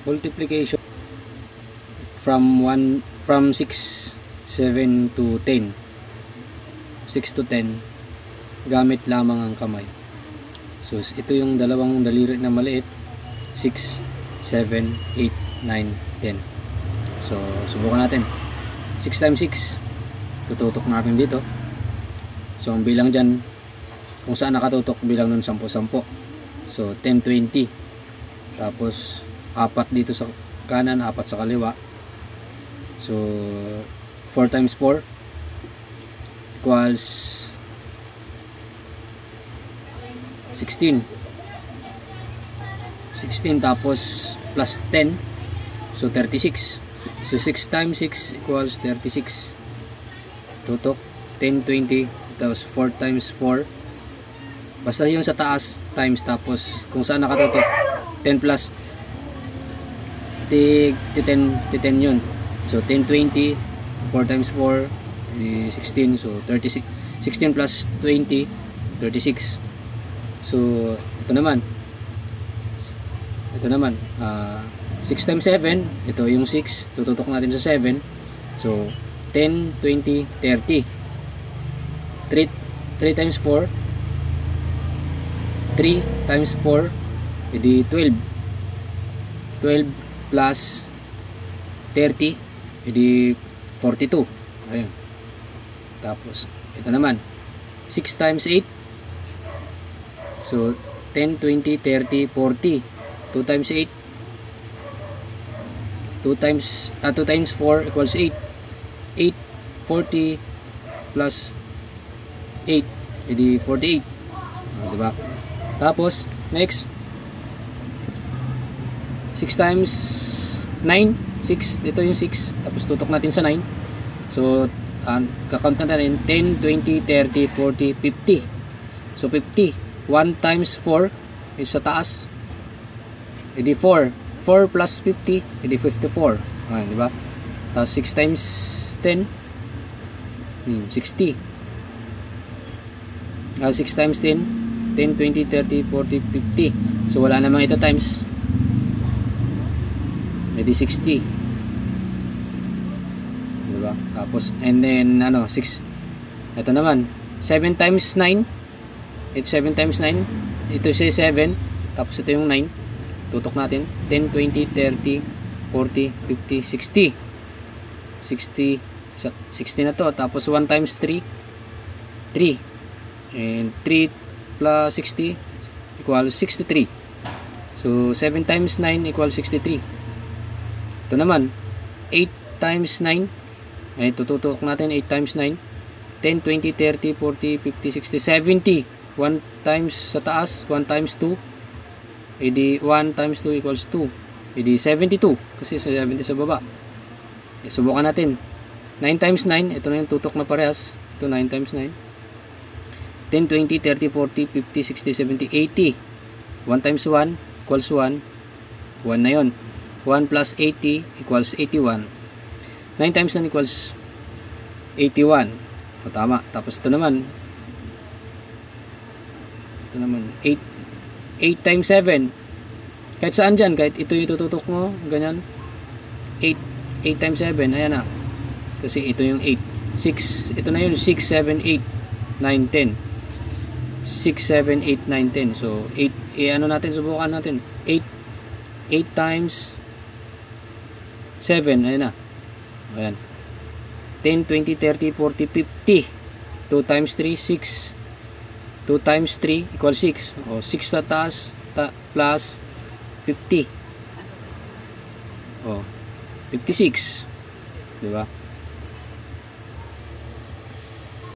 multiplication from 6, 7 to 10. 6 to 10 gamit lamang ang kamay. So ito yung dalawang daliri na maliit, 6, 7, 8, 9, 10. So subukan natin. 6 times 6, tututok natin dito. So ang bilang dyan, kung saan nakatutok, bilang nun 10, 10. So 10, 20. Tapos 4 dito sa kanan, 4 sa kaliwa. So 4 times 4 equals 16. 16 tapos plus 10, so 36. So 6 times 6 equals 36. Tutok 10, 20, tapos 4 times 4, basta yung sa taas times, tapos kung saan nakatutok 10 plus 10 yun. So 10, 20, 4 times 4 16, so 36. 16 plus 20, 36. So ito naman 6 times 7, ito yung 6, tututok natin sa 7. So 10, 20, 30. 3 times 4, 3 times 4, edi 12. 12 plus 30, edi 42. Ayun. Tapos ito naman 6 times 8, so 10, 20, 30, 40. 2 times 8, 2 times 4 equals 8. 8, 40 plus 8, edi 48. Diba? Tapos next 6 times 9, 6, ito yung 6, tapos tutok natin sa 9. So kakount natin 10, 20, 30, 40, 50. So 50, 1 times 4 is sa taas, edi 4. 4 plus 50, edi 54. Ayan, diba? Tapos 6 times 10, 60. 6 times 10, 10, 20, 30, 40, 50. So wala namang ito times, edi 60. Diba? Tapos and then 6, ito naman 7 times 9, it's 7 times 9, ito siya 7, tapos ito yung 9, tutok natin 10, 20, 30, 40, 50, 60. 60 na to. Tapos 1 times 3, 3, and 3 plus 60 equals 63. So 7 times 9 equals 63. Ito naman 8 times 9, ay tututok natin 8 times 9, 10, 20, 30, 40, 50, 60, 70. 1 times sa taas, 1 times 2, edi 1 times 2 equals 2, edi 72, kasi 70 sa baba. Subukan natin 9 times 9, ito na yung tutok na parehas. Ito 9 times 9, 10, 20, 30, 40, 50, 60, 70, 80. 1 times 1 equals 1, 1 na yun. 1 plus 80 equals 81. 9 times 9 equals 81. O tama. Tapos ito naman 8 times 7, kahit saan dyan, kahit ito yung tututok mo, ganyan, 8 times 7, ayan na, kasi ito yung 8, 6, ito na yun, 6, 7, 8, 9, 10, 6, 7, 8, 9, 10, so 8, ano natin, subukan natin, 8 times 7, ayan na, ayan, 10, 20, 30, 40, 50, 2 times 3, 6, 2 times 3 equals 6. O 6 sa taas plus 50. O 56. Diba?